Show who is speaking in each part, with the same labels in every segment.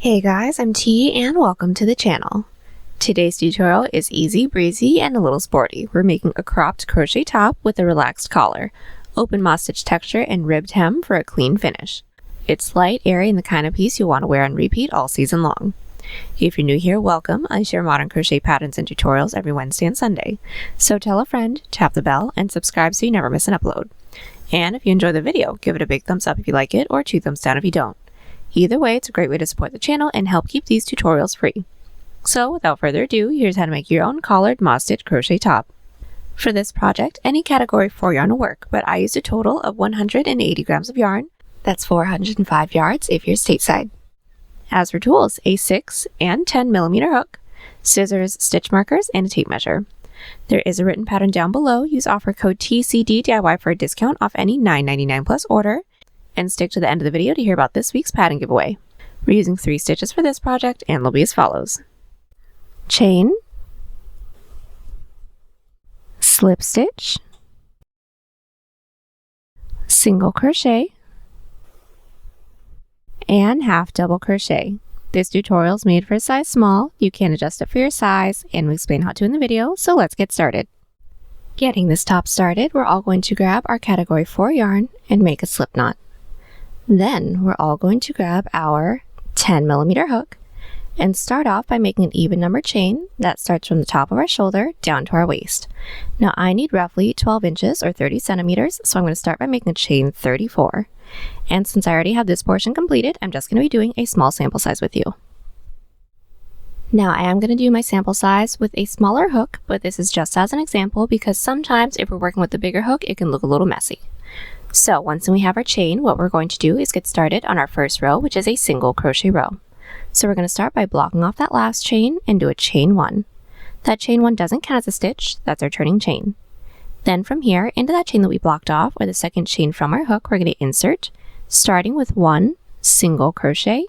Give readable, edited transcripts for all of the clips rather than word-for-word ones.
Speaker 1: Hey guys, I'm T and welcome to the channel. Today's tutorial is easy breezy and a little sporty. We're making a cropped crochet top with a relaxed collar, open moss stitch texture and ribbed hem for a clean finish. It's light, airy, and the kind of piece you'll want to wear on repeat all season long. If you're new here, welcome. I share modern crochet patterns and tutorials every Wednesday and Sunday. So tell a friend, tap the bell, and subscribe so you never miss an upload. And if you enjoy the video, give it a big thumbs up if you like it or 2 thumbs down if you don't. Either way, it's a great way to support the channel and help keep these tutorials free. So without further ado, here's how to make your own collared moss stitch crochet top. For this project, any category 4 yarn will work, but I used a total of 180 grams of yarn. That's 405 yards if you're stateside. As for tools, a 6 and 10 millimeter hook, scissors, stitch markers, and a tape measure. There is a written pattern down below. Use offer code TCDDIY for a discount off any $9.99 plus order. And stick to the end of the video to hear about this week's pattern giveaway. We're using 3 stitches for this project and they'll be as follows. Chain, slip stitch, single crochet, and half double crochet. This tutorial is made for a size small. You can adjust it for your size and we explain how to in the video, so let's get started. Getting this top started, we're all going to grab our category 4 yarn and make a slip knot. Then we're all going to grab our 10 millimeter hook and start off by making an even number chain that starts from the top of our shoulder down to our waist. Now I need roughly 12 inches or 30 centimeters, so I'm going to start by making a chain 34. And since I already have this portion completed, I'm just going to be doing a small sample size with you. Now I am going to do my sample size with a smaller hook, but this is just as an example because sometimes if we're working with the bigger hook, it can look a little messy. So once we have our chain, what we're going to do is get started on our first row, which is a single crochet row. So we're going to start by blocking off that last chain and do a chain 1. That chain 1 doesn't count as a stitch, that's our turning chain. Then from here, into that chain that we blocked off, or the second chain from our hook, we're going to insert, starting with 1 single crochet,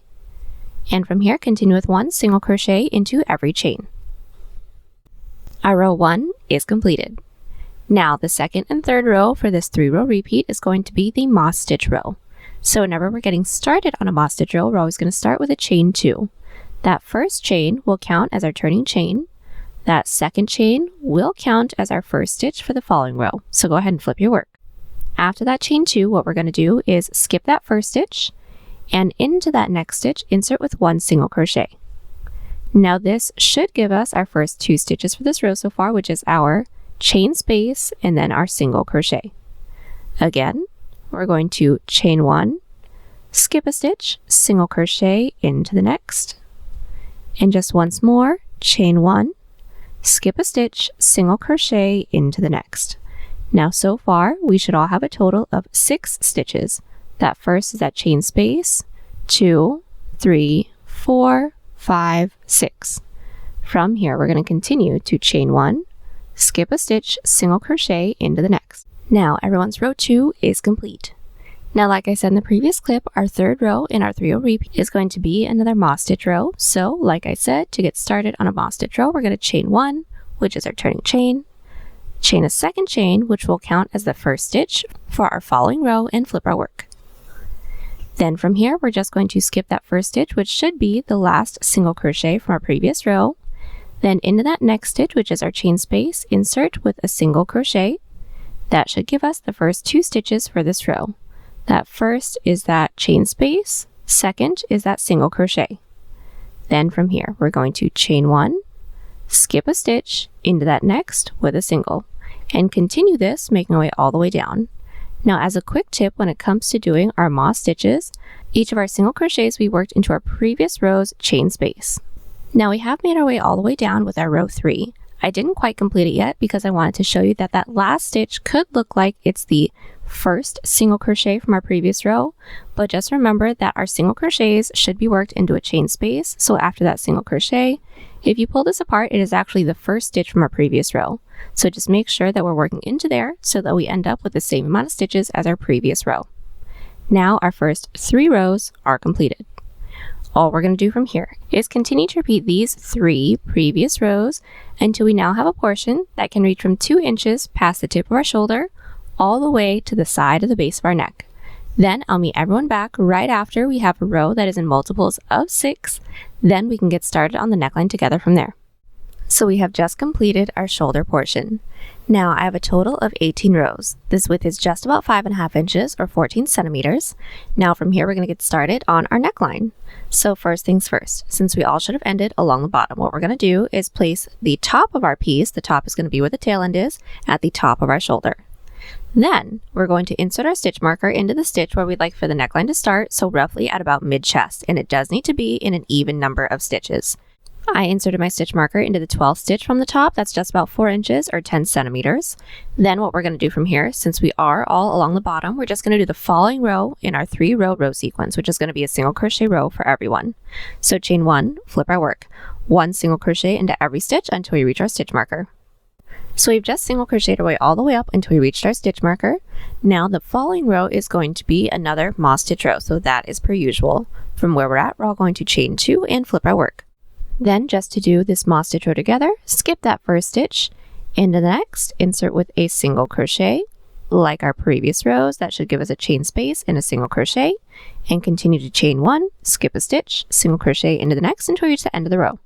Speaker 1: and from here continue with 1 single crochet into every chain. Our row 1 is completed. Now the second and third row for this 3-row repeat is going to be the moss stitch row. So whenever we're getting started on a moss stitch row, we're always going to start with a chain 2. That first chain will count as our turning chain. That second chain will count as our first stitch for the following row. So go ahead and flip your work. After that chain 2, what we're going to do is skip that first stitch and into that next stitch, insert with 1 single crochet. Now this should give us our first 2 stitches for this row so far, which is our chain space and then our single crochet. Again, we're going to chain 1, skip a stitch, single crochet into the next, and just once more, chain 1, skip a stitch, single crochet into the next. Now so far, we should all have a total of 6 stitches. That first is that chain space, 2, 3, 4, 5, 6. From here, we're going to continue to chain 1, skip a stitch, single crochet into the next. Now everyone's row 2 is complete. Now like I said in the previous clip, our third row in our 3-row repeat is going to be another moss stitch row. So like I said, to get started on a moss stitch row, we're going to chain 1, which is our turning chain, chain a second chain, which will count as the first stitch for our following row, and flip our work. Then from here, we're just going to skip that first stitch, which should be the last single crochet from our previous row. Then into that next stitch, which is our chain space, insert with a single crochet. That should give us the first 2 stitches for this row. That first is that chain space, second is that single crochet. Then from here, we're going to chain 1, skip a stitch into that next with a single, and continue this, making our way all the way down. Now as a quick tip when it comes to doing our moss stitches, each of our single crochets we worked into our previous row's chain space. Now we have made our way all the way down with our row 3. I didn't quite complete it yet because I wanted to show you that that last stitch could look like it's the first single crochet from our previous row, but just remember that our single crochets should be worked into a chain space. So after that single crochet, if you pull this apart, it is actually the first stitch from our previous row. So just make sure that we're working into there so that we end up with the same amount of stitches as our previous row. Now our first 3 rows are completed. All we're going to do from here is continue to repeat these 3 previous rows until we now have a portion that can reach from 2 inches past the tip of our shoulder all the way to the side of the base of our neck. Then I'll meet everyone back right after we have a row that is in multiples of 6. Then we can get started on the neckline together from there. So we have just completed our shoulder portion. Now I have a total of 18 rows. This width is just about 5.5 inches or 14 centimeters. Now from here we're going to get started on our neckline. So first things first, since we all should have ended along the bottom, what we're going to do is place the top of our piece, the top is going to be where the tail end is, at the top of our shoulder. Then we're going to insert our stitch marker into the stitch where we'd like for the neckline to start, so roughly at about mid-chest, and it does need to be in an even number of stitches. I inserted my stitch marker into the 12th stitch from the top. That's just about 4 inches or 10 centimeters. Then what we're going to do from here, since we are all along the bottom, we're just going to do the following row in our 3-row row sequence, which is going to be a single crochet row for everyone. So chain 1, flip our work, 1 single crochet into every stitch until we reach our stitch marker. So we've just single crocheted our way all the way up until we reached our stitch marker. Now the following row is going to be another moss stitch row, so that is per usual. From where we're at, we're all going to chain 2 and flip our work. Then just to do this moss stitch row together, skip that first stitch, into the next, insert with a single crochet. Like our previous rows, that should give us a chain space and a single crochet, and continue to chain 1, skip a stitch, single crochet into the next until we reach the end of the row.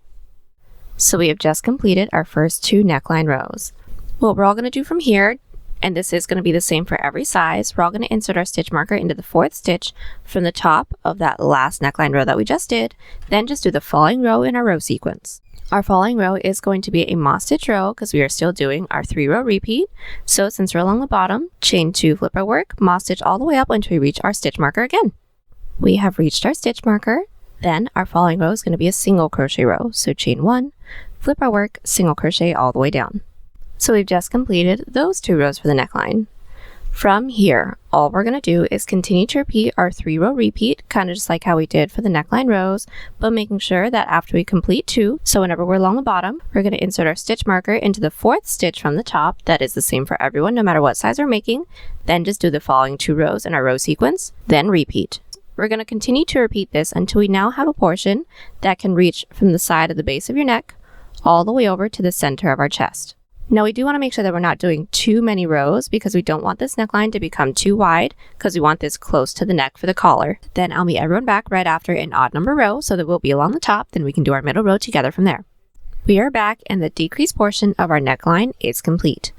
Speaker 1: So we have just completed our first 2 neckline rows. What we're all going to do from here, and this is going to be the same for every size, we're all going to insert our stitch marker into the 4th stitch from the top of that last neckline row that we just did, then just do the following row in our row sequence. Our following row is going to be a moss stitch row because we are still doing our 3-row repeat. So since we're along the bottom, chain 2, flip our work, moss stitch all the way up until we reach our stitch marker again. We have reached our stitch marker. Then our following row is going to be a single crochet row. So chain 1, flip our work, single crochet all the way down. So we've just completed those 2 rows for the neckline. From here, all we're going to do is continue to repeat our 3-row repeat, kind of just like how we did for the neckline rows, but making sure that after we complete 2, so whenever we're along the bottom, we're going to insert our stitch marker into the 4th stitch from the top. That is the same for everyone, no matter what size we're making. Then just do the following 2 rows in our row sequence, then repeat. We're going to continue to repeat this until we now have a portion that can reach from the side of the base of your neck all the way over to the center of our chest. Now we do want to make sure that we're not doing too many rows because we don't want this neckline to become too wide because we want this close to the neck for the collar. Then I'll meet everyone back right after an odd number row so that we'll be along the top, then we can do our middle row together from there. We are back and the decreased portion of our neckline is complete.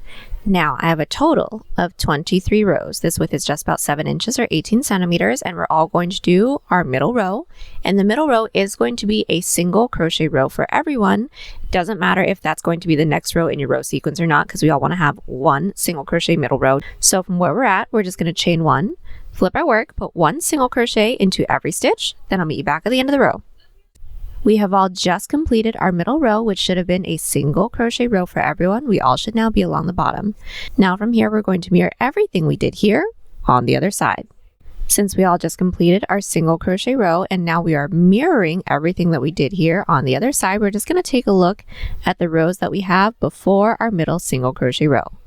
Speaker 1: Now I have a total of 23 rows. This width is just about 7 inches or 18 centimeters, and we're all going to do our middle row. And the middle row is going to be a single crochet row for everyone. Doesn't matter if that's going to be the next row in your row sequence or not, because we all want to have 1 single crochet middle row. So from where we're at, we're just going to chain 1, flip our work, put 1 single crochet into every stitch, then I'll meet you back at the end of the row. We have all just completed our middle row, which should have been a single crochet row for everyone. We all should now be along the bottom. Now from here, we're going to mirror everything we did here on the other side. Since we all just completed our single crochet row and now we are mirroring everything that we did here on the other side, we're just going to take a look at the rows that we have before our middle single crochet row.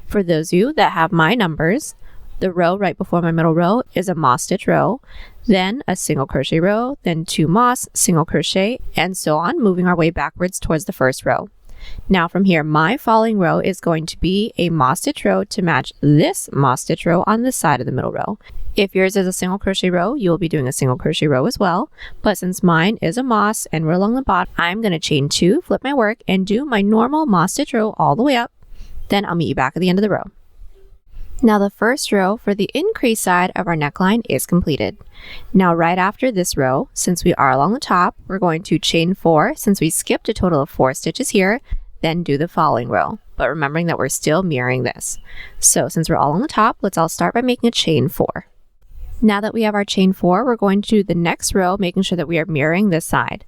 Speaker 1: For those of you that have my numbers, the row right before my middle row is a moss stitch row, then a single crochet row, then 2 moss, single crochet, and so on, moving our way backwards towards the first row. Now from here, my following row is going to be a moss stitch row to match this moss stitch row on this side of the middle row. If yours is a single crochet row, you'll be doing a single crochet row as well, but since mine is a moss and we're along the bottom, I'm going to chain 2, flip my work, and do my normal moss stitch row all the way up. Then I'll meet you back at the end of the row. Now the first row for the increase side of our neckline is completed. Now right after this row, since we are along the top, we're going to chain 4 since we skipped a total of 4 stitches here, then do the following row, but remembering that we're still mirroring this. So since we're all on the top, let's all start by making a chain 4. Now that we have our chain 4, we're going to do the next row, making sure that we are mirroring this side.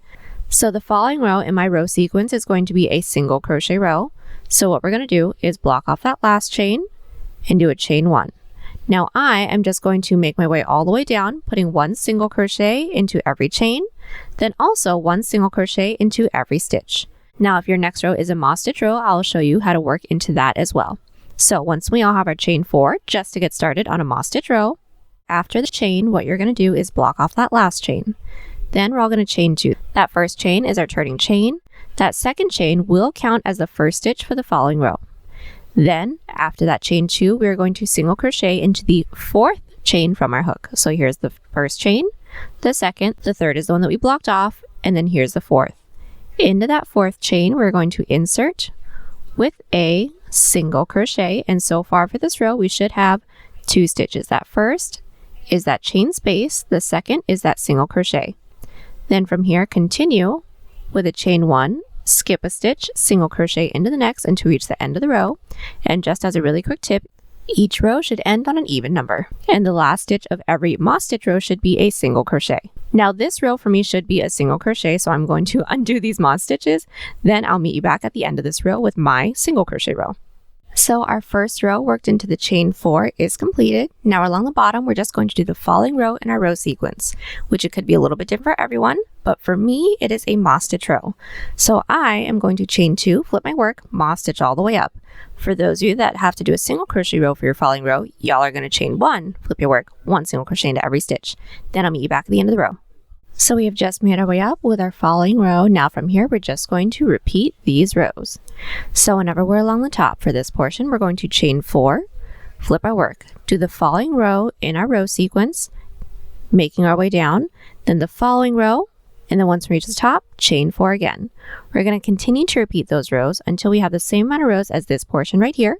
Speaker 1: So the following row in my row sequence is going to be a single crochet row. So what we're going to do is block off that last chain and do a chain 1. Now I am just going to make my way all the way down, putting 1 single crochet into every chain, then also 1 single crochet into every stitch. Now if your next row is a moss stitch row, I'll show you how to work into that as well. So once we all have our chain 4, just to get started on a moss stitch row, after the chain, what you're going to do is block off that last chain. Then we're all going to chain 2. That first chain is our turning chain. That second chain will count as the first stitch for the following row. Then after that chain 2, we're going to single crochet into the 4th chain from our hook. So here's the first chain, the second, the third is the one that we blocked off, and then here's the fourth. Into that fourth chain, we're going to insert with a single crochet, and so far for this row, we should have 2 stitches. That first is that chain space, the second is that single crochet. Then from here, continue with a chain 1, skip a stitch, single crochet into the next until we reach the end of the row. And just as a really quick tip, each row should end on an even number, and the last stitch of every moss stitch row should be a single crochet. Now this row for me should be a single crochet, so I'm going to undo these moss stitches, then I'll meet you back at the end of this row with my single crochet row. So our first row worked into the chain 4 is completed. Now along the bottom, we're just going to do the following row in our row sequence, which it could be a little bit different for everyone, but for me, it is a moss stitch row. So I am going to chain 2, flip my work, moss stitch all the way up. For those of you that have to do a single crochet row for your following row, y'all are going to chain 1, flip your work, 1 single crochet into every stitch. Then I'll meet you back at the end of the row. So we have just made our way up with our following row. Now from here, we're just going to repeat these rows. So whenever we're along the top for this portion, we're going to chain 4, flip our work, do the following row in our row sequence, making our way down, then the following row, and then once we reach the top, chain 4 again. We're going to continue to repeat those rows until we have the same amount of rows as this portion right here.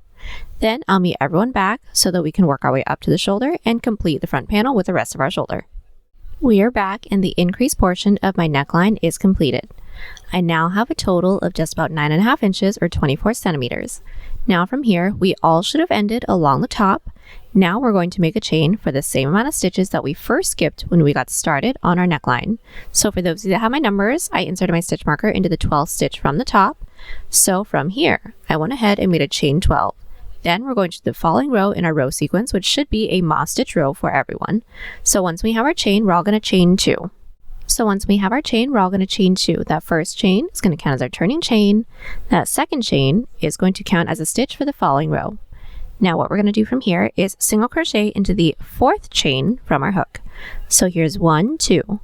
Speaker 1: Then I'll meet everyone back so that we can work our way up to the shoulder and complete the front panel with the rest of our shoulder. We are back and the increased portion of my neckline is completed. I now have a total of just about 9.5 inches or 24 centimeters. Now from here, we all should have ended along the top. Now we're going to make a chain for the same amount of stitches that we first skipped when we got started on our neckline. So for those of you that have my numbers, I inserted my stitch marker into the 12th stitch from the top. So from here, I went ahead and made a chain 12. Then we're going to do the following row in our row sequence, which should be a moss stitch row for everyone. So once we have our chain, we're all going to chain 2. That first chain is going to count as our turning chain. That second chain is going to count as a stitch for the following row. Now what we're going to do from here is single crochet into the 4th chain from our hook. So here's 1, 2,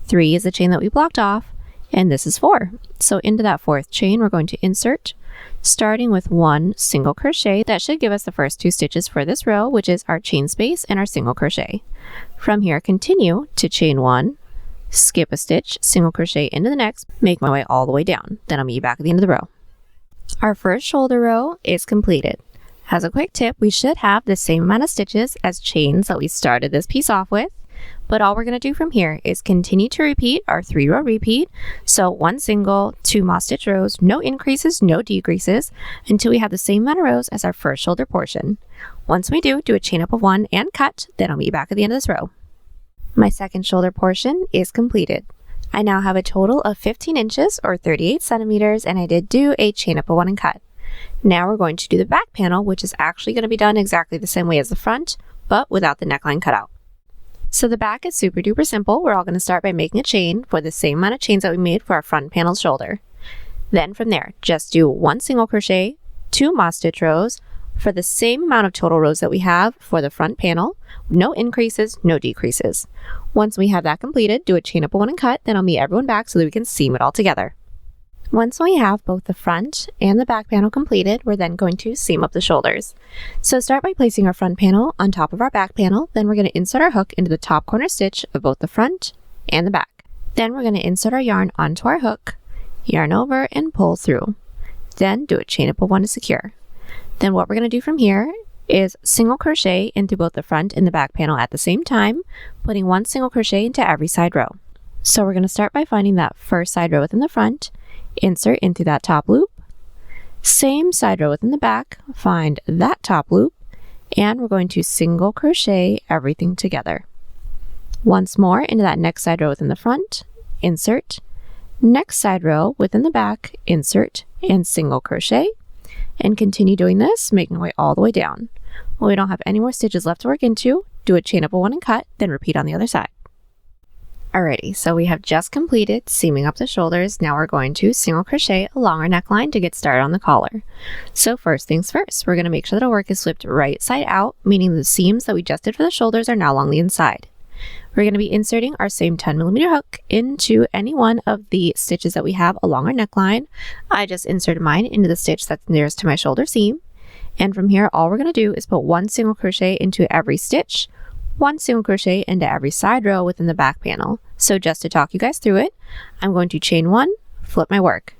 Speaker 1: 3 is the chain that we blocked off, and this is 4. So into that 4th chain, we're going to insert, starting with 1 single crochet. That should give us the first 2 stitches for this row, which is our chain space and our single crochet. From here, continue to chain 1, skip a stitch, single crochet into the next, make my way all the way down. Then I'll meet you back at the end of the row. Our first shoulder row is completed. As a quick tip, we should have the same amount of stitches as chains that we started this piece off with, but all we're going to do from here is continue to repeat our 3-row repeat. So 1 single, 2 moss stitch rows, no increases, no decreases, until we have the same amount of rows as our first shoulder portion. Once we do a chain up of 1 and cut, then I'll meet you back at the end of this row. My second shoulder portion is completed. I now have a total of 15 inches or 38 centimeters, and I did do a chain up of 1 and cut. Now we're going to do the back panel, which is actually going to be done exactly the same way as the front, but without the neckline cut out. So the back is super duper simple. We're all going to start by making a chain for the same amount of chains that we made for our front panel shoulder. Then from there, just do 1 single crochet, 2 moss stitch rows for the same amount of total rows that we have for the front panel. No increases, no decreases. Once we have that completed, do a chain up of 1 and cut, then I'll meet everyone back so that we can seam it all together. Once we have both the front and the back panel completed, we're then going to seam up the shoulders. So start by placing our front panel on top of our back panel, then we're going to insert our hook into the top corner stitch of both the front and the back. Then we're going to insert our yarn onto our hook, yarn over and pull through. Then do a chain up of 1 to secure. Then what we're going to do from here is single crochet into both the front and the back panel at the same time, putting 1 single crochet into every side row. So we're going to start by finding that first side row within the front, insert into that top loop, same side row within the back, find that top loop, and we're going to single crochet everything together. Once more into that next side row within the front, insert, next side row within the back, insert, and single crochet, and continue doing this, making our way all the way down. When we don't have any more stitches left to work into, do a chain up of 1 and cut, then repeat on the other side. Alrighty, so we have just completed seaming up the shoulders. Now we're going to single crochet along our neckline to get started on the collar. So first things first, we're going to make sure that our work is flipped right side out, meaning the seams that we just did for the shoulders are now along the inside. We're going to be inserting our same 10mm hook into any one of the stitches that we have along our neckline. I just inserted mine into the stitch that's nearest to my shoulder seam. And from here, all we're going to do is put 1 single crochet into every stitch, 1 single crochet into every side row within the back panel. So just to talk you guys through it, I'm going to chain 1, flip my work.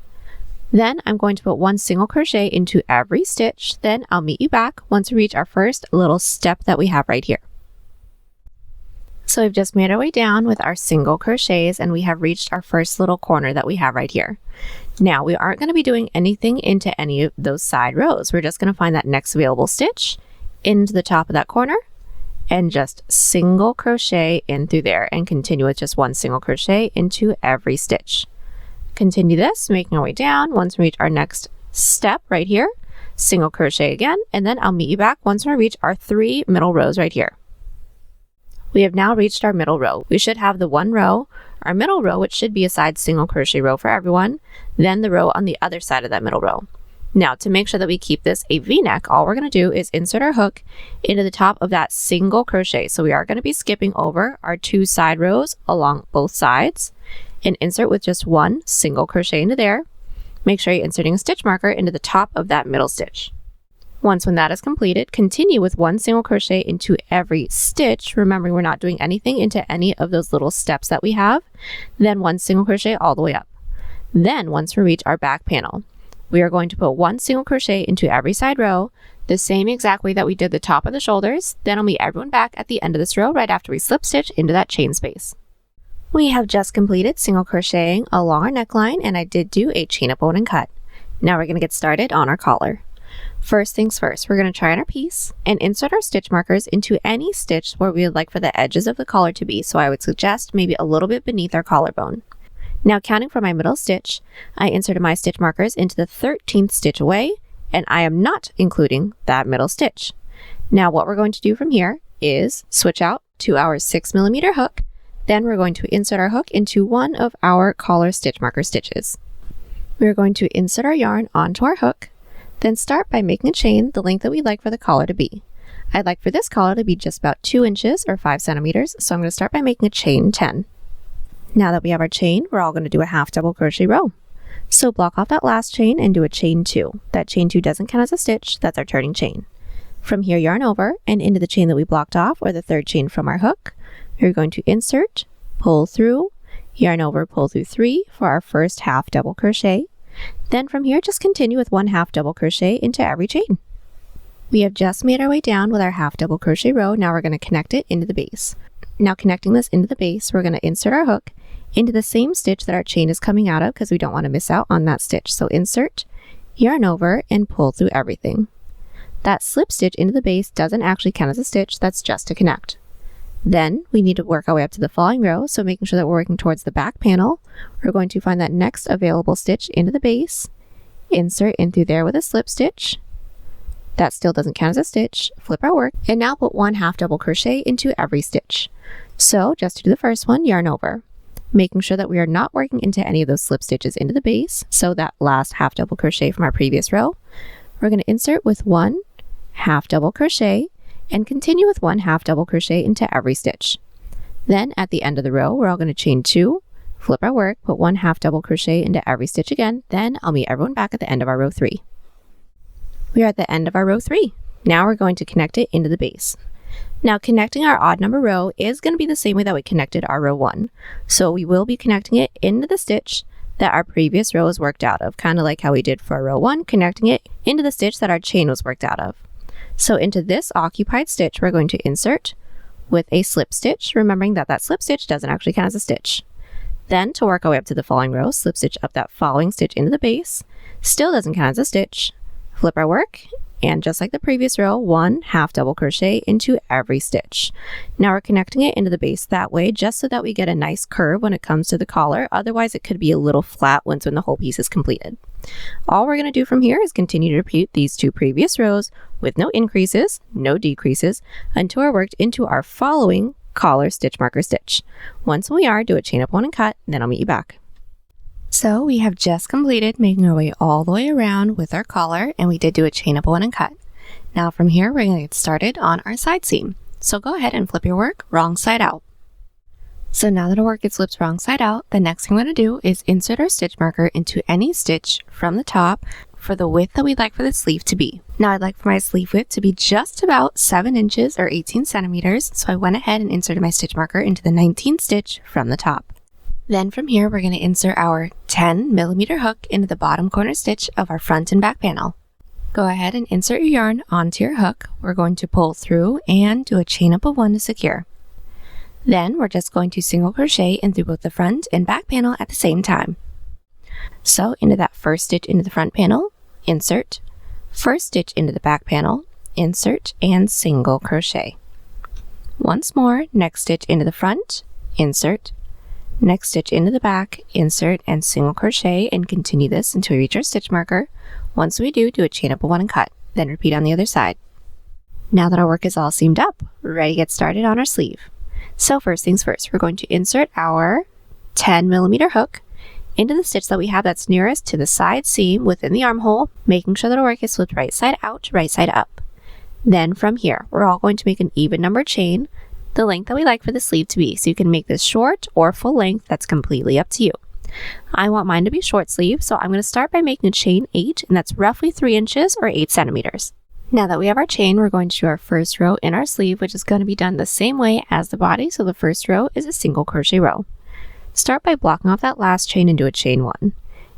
Speaker 1: Then I'm going to put 1 single crochet into every stitch. Then I'll meet you back once we reach our first little step that we have right here. So we've just made our way down with our single crochets and we have reached our first little corner that we have right here. Now we aren't going to be doing anything into any of those side rows. We're just going to find that next available stitch into the top of that corner and just single crochet in through there and continue with just 1 single crochet into every stitch. Continue this, making our way down. Once we reach our next step right here, single crochet again, and then I'll meet you back once we reach our 3 middle rows right here. We have now reached our middle row. We should have the 1 row, our middle row, which should be a side single crochet row for everyone, then the row on the other side of that middle row. Now, to make sure that we keep this a V-neck, all we're going to do is insert our hook into the top of that single crochet. So we are going to be skipping over our 2 side rows along both sides and insert with just 1 single crochet into there. Make sure you're inserting a stitch marker into the top of that middle stitch. Once when that is completed, continue with 1 single crochet into every stitch, remembering we're not doing anything into any of those little steps that we have, then 1 single crochet all the way up. Then once we reach our back panel, we are going to put 1 single crochet into every side row, the same exact way that we did the top of the shoulders. Then I'll meet everyone back at the end of this row right after we slip stitch into that chain space. We have just completed single crocheting along our neckline and I did do a chain up, open, and cut. Now we're going to get started on our collar. First things first, we're going to try on our piece and insert our stitch markers into any stitch where we would like for the edges of the collar to be. So I would suggest maybe a little bit beneath our collarbone. Now counting from my middle stitch, I inserted my stitch markers into the 13th stitch away, and I am not including that middle stitch. Now what we're going to do from here is switch out to our 6mm hook. Then we're going to insert our hook into one of our collar stitch marker stitches. We're going to insert our yarn onto our hook, then start by making a chain the length that we'd like for the collar to be. I'd like for this collar to be just about 2 inches or 5 centimeters, so I'm going to start by making a chain 10. Now that we have our chain, we're all going to do a half double crochet row. So block off that last chain and do a chain 2. That chain 2 doesn't count as a stitch, that's our turning chain. From here, yarn over and into the chain that we blocked off, or the 3rd chain from our hook. We're going to insert, pull through, yarn over, pull through 3 for our first half double crochet. Then from here, just continue with 1 half double crochet into every chain. We have just made our way down with our half double crochet row. Now we're going to connect it into the base. Now connecting this into the base, we're going to insert our hook into the same stitch that our chain is coming out of because we don't want to miss out on that stitch. So insert, yarn over, and pull through everything. That slip stitch into the base doesn't actually count as a stitch, that's just to connect. Then we need to work our way up to the following row, so making sure that we're working towards the back panel, we're going to find that next available stitch into the base, insert in through there with a slip stitch. That still doesn't count as a stitch, flip our work, and now put 1 half double crochet into every stitch. So just to do the first one, yarn over, making sure that we are not working into any of those slip stitches into the base, so that last half double crochet from our previous row, we're going to insert with 1 half double crochet and continue with 1 half double crochet into every stitch. Then at the end of the row, we're all going to chain 2, flip our work, put 1 half double crochet into every stitch again. Then I'll meet everyone back at the end of our row 3. We are at the end of our row 3. Now we're going to connect it into the base. Now connecting our odd number row is going to be the same way that we connected our row 1. So we will be connecting it into the stitch that our previous row was worked out of, kind of like how we did for our row 1, connecting it into the stitch that our chain was worked out of. So into this occupied stitch, we're going to insert with a slip stitch, remembering that that slip stitch doesn't actually count as a stitch. Then to work our way up to the following row, slip stitch up that following stitch into the base, still doesn't count as a stitch, flip our work, and just like the previous row, 1 half double crochet into every stitch. Now we're connecting it into the base that way, just so that we get a nice curve when it comes to the collar. Otherwise it could be a little flat when the whole piece is completed. All we're going to do from here is continue to repeat these 2 previous rows with no increases, no decreases, until we're worked into our following collar stitch marker stitch. Once we are, do a chain up, 1, and cut, then I'll meet you back. So we have just completed making our way all the way around with our collar, and we did do a chain up, 1, and cut. Now from here, we're going to get started on our side seam. So go ahead and flip your work wrong side out. So now that our work is flipped wrong side out, the next thing I'm going to do is insert our stitch marker into any stitch from the top for the width that we'd like for the sleeve to be. Now I'd like for my sleeve width to be just about 7 inches or 18 centimeters, so I went ahead and inserted my stitch marker into the 19th stitch from the top. Then from here, we're going to insert our 10 millimeter hook into the bottom corner stitch of our front and back panel. Go ahead and insert your yarn onto your hook. We're going to pull through and do a chain up of 1 to secure. Then we're just going to single crochet in through both the front and back panel at the same time. So into that first stitch into the front panel, insert, first stitch into the back panel, insert, and single crochet. Once more, next stitch into the front, insert, next stitch into the back, insert, and single crochet, and continue this until we reach our stitch marker. Once we do a chain up of 1 and cut, then repeat on the other side. Now that our work is all seamed up, we're ready to get started on our sleeve. So first things first, we're going to insert our 10 millimeter hook into the stitch that we have that's nearest to the side seam within the armhole, making sure that our work is flipped right side out, right side up. Then from here, we're all going to make an even number chain, the length that we like for the sleeve to be. So you can make this short or full length, that's completely up to you. I want mine to be short sleeve, so I'm going to start by making a chain 8, and that's roughly 3 inches or 8 centimeters. Now that we have our chain, we're going to do our first row in our sleeve, which is going to be done the same way as the body. So the first row is a single crochet row. Start by blocking off that last chain and do a chain 1.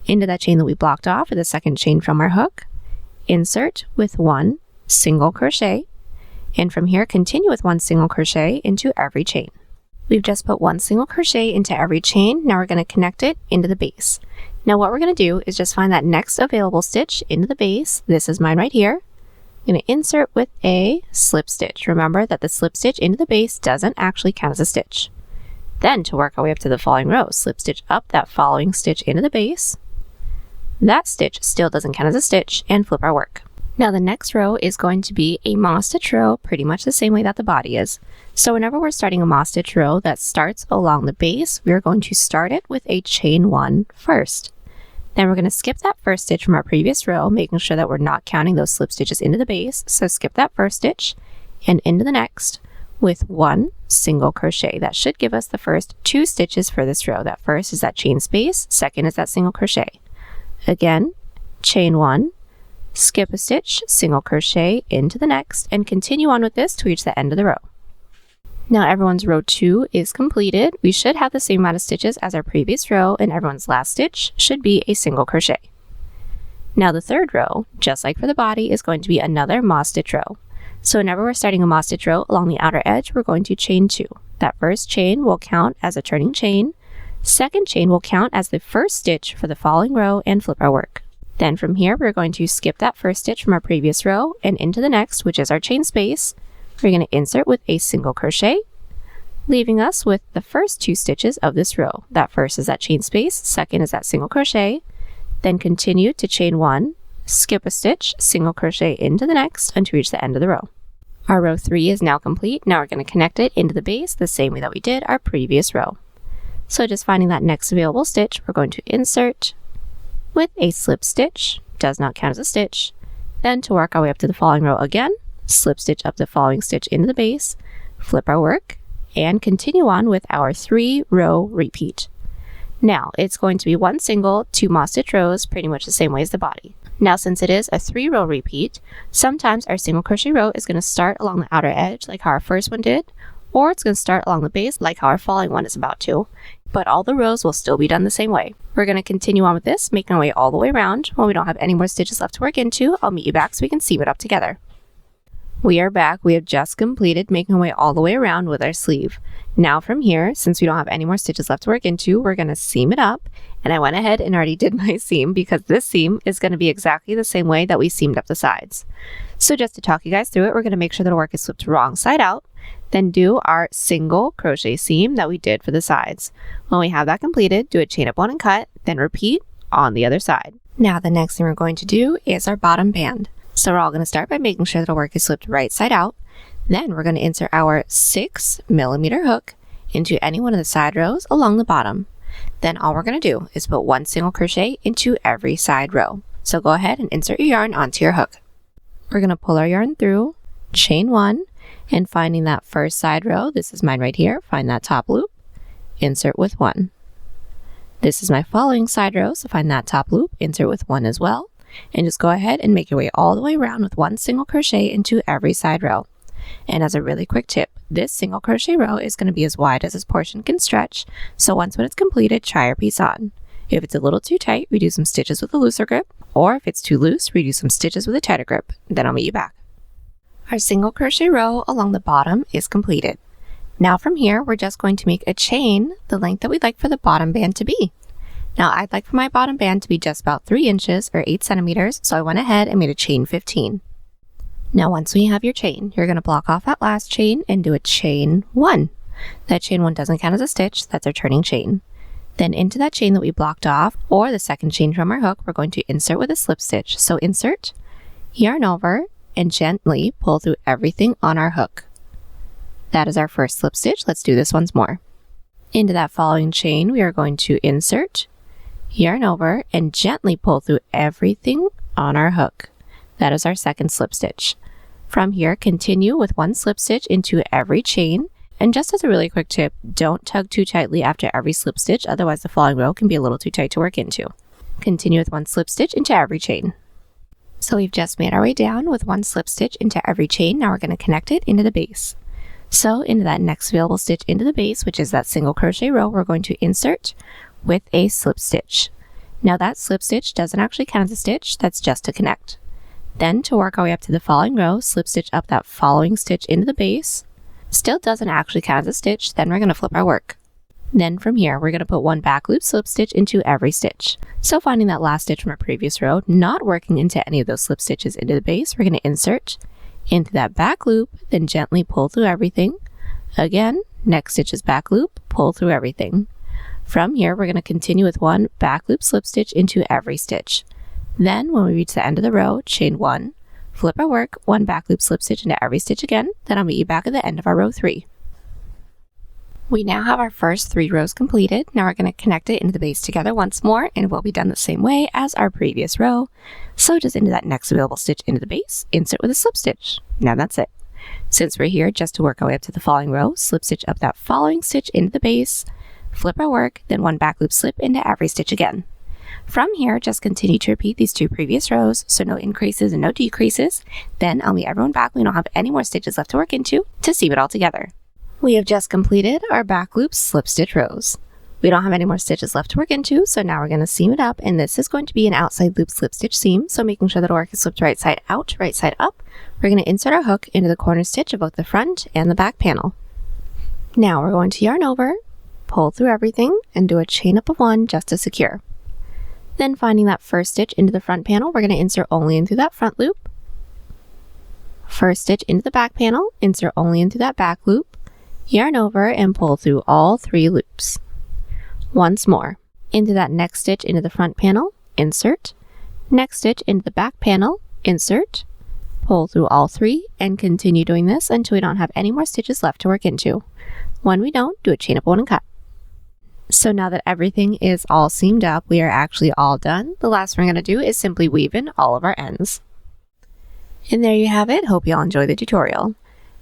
Speaker 1: Into that chain that we blocked off with the second chain from our hook, insert with 1 single crochet, and from here continue with 1 single crochet into every chain. We've just put 1 single crochet into every chain. Now we're going to connect it into the base. Now what we're going to do is just find that next available stitch into the base. This is mine right here. I'm going to insert with a slip stitch. Remember that the slip stitch into the base doesn't actually count as a stitch. Then to work our way up to the following row, slip stitch up that following stitch into the base. That stitch still doesn't count as a stitch, and flip our work. Now the next row is going to be a moss stitch row, pretty much the same way that the body is. So whenever we're starting a moss stitch row that starts along the base, we're going to start it with a chain 1 first. Then we're going to skip that first stitch from our previous row, making sure that we're not counting those slip stitches into the base. So skip that first stitch and into the next with 1 single crochet. That should give us the first 2 stitches for this row. That first is that chain space, second is that single crochet. Again, chain 1, skip a stitch, single crochet into the next, and continue on with this to reach the end of the row. Now everyone's row 2 is completed. We should have the same amount of stitches as our previous row, and everyone's last stitch should be a single crochet. Now the third row, just like for the body, is going to be another moss stitch row. So whenever we're starting a moss stitch row along the outer edge, we're going to chain 2. That first chain will count as a turning chain. Second chain will count as the first stitch for the following row, and flip our work. Then from here, we're going to skip that first stitch from our previous row and into the next, which is our chain space. We're going to insert with a single crochet, leaving us with the first 2 stitches of this row. That first is that chain space, second is that single crochet, then continue to chain 1, skip a stitch, single crochet into the next until we reach the end of the row. Our row 3 is now complete. Now we're going to connect it into the base the same way that we did our previous row. So just finding that next available stitch, we're going to insert with a slip stitch, does not count as a stitch. Then to work our way up to the following row again, slip stitch up the following stitch into the base, flip our work, and continue on with our 3-row repeat. Now it's going to be 1 single, 2 moss stitch rows, pretty much the same way as the body. Now since it is a 3-row repeat, sometimes our single crochet row is going to start along the outer edge like how our first one did, or it's going to start along the base like how our following one is about to. But all the rows will still be done the same way. We're going to continue on with this, making our way all the way around. When we don't have any more stitches left to work into, I'll meet you back so we can seam it up together. We are back. We have just completed making our way all the way around with our sleeve. Now from here, since we don't have any more stitches left to work into, we're going to seam it up. And I went ahead and already did my seam because this seam is going to be exactly the same way that we seamed up the sides. So just to talk you guys through it, we're going to make sure that our work is flipped wrong side out, then do our single crochet seam that we did for the sides. When we have that completed, do a chain up 1 and cut, then repeat on the other side. Now the next thing we're going to do is our bottom band. So we're all going to start by making sure that our work is flipped right side out. Then we're going to insert our 6mm hook into any one of the side rows along the bottom. Then all we're going to do is put 1 single crochet into every side row. So go ahead and insert your yarn onto your hook. We're going to pull our yarn through, chain 1, and finding that first side row, this is mine right here, find that top loop, insert with 1. This is my following side row, so find that top loop, insert with 1 as well. and just go ahead and make your way all the way around with one single crochet into every side row. And as a really quick tip, this single crochet row is going to be as wide as this portion can stretch, so once when it's completed, try your piece on. If it's a little too tight, redo some stitches with a looser grip, or if it's too loose, redo some stitches with a tighter grip. Then I'll meet you back. Our single crochet row along the bottom is completed. Now from here, we're just going to make a chain the length that we'd like for the bottom band to be. Now I'd like for my bottom band to be just about 3 inches or 8 centimeters, so I went ahead and made a chain 15. Now once we have your chain, you're going to block off that last chain and do a chain 1. That chain 1 doesn't count as a stitch, that's our turning chain. Then into that chain that we blocked off, or the second chain from our hook, we're going to insert with a slip stitch. So insert, yarn over, and gently pull through everything on our hook. That is our first slip stitch. Let's do this once more. Into that following chain, we are going to insert, yarn over, and gently pull through everything on our hook. That is our second slip stitch. From here, continue with one slip stitch into every chain. And just as a really quick tip, don't tug too tightly after every slip stitch, otherwise the following row can be a little too tight to work into. Continue with one slip stitch into every chain. So we've just made our way down with one slip stitch into every chain. Now we're going to connect it into the base. So into that next available stitch into the base, which is that single crochet row, we're going to insert with a slip stitch. Now that slip stitch doesn't actually count as a stitch, that's just to connect. Then to work our way up to the following row, slip stitch up that following stitch into the base. Still doesn't actually count as a stitch, then we're going to flip our work. Then from here, we're going to put one back loop slip stitch into every stitch. So finding that last stitch from our previous row, not working into any of those slip stitches into the base, we're going to insert into that back loop, then gently pull through everything. Again, next stitch is back loop, pull through everything. From here, we're going to continue with one back loop slip stitch into every stitch. Then when we reach the end of the row, chain 1, flip our work, one back loop slip stitch into every stitch again, then I'll meet you back at the end of our row 3. We now have our first 3 rows completed. Now we're going to connect it into the base together once more, and it will be done the same way as our previous row. So just into that next available stitch into the base, insert with a slip stitch. Now that's it. Since we're here just to work our way up to the following row, slip stitch up that following stitch into the base, flip our work, then one back loop slip into every stitch again. From here, just continue to repeat these 2 previous rows, so no increases and no decreases. Then I'll meet everyone back when we don't have any more stitches left to work into to seam it all together. We have just completed our back loop slip stitch rows. We don't have any more stitches left to work into, so now we're going to seam it up, and this is going to be an outside loop slip stitch seam, so making sure that our work is slipped right side out, right side up. We're going to insert our hook into the corner stitch of both the front and the back panel. Now we're going to yarn over, pull through everything, and do a chain up of 1 just to secure. Then finding that first stitch into the front panel, we're going to insert only into that front loop. First stitch into the back panel, insert only into that back loop, yarn over, and pull through all 3 loops. Once more, into that next stitch into the front panel, insert, next stitch into the back panel, insert, pull through all 3, and continue doing this until we don't have any more stitches left to work into. When we don't, do a chain up 1 and cut. So now that everything is all seamed up, we are actually all done. The last thing we're going to do is simply weave in all of our ends. And there you have it. Hope you all enjoyed the tutorial.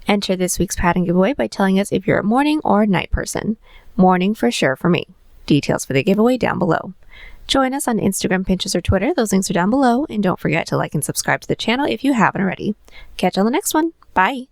Speaker 1: Enter this week's pattern giveaway by telling us if you're a morning or a night person. Morning for sure for me. Details for the giveaway down below. Join us on Instagram, Pinterest, or Twitter. Those links are down below. And don't forget to like and subscribe to the channel if you haven't already. Catch you on the next one. Bye!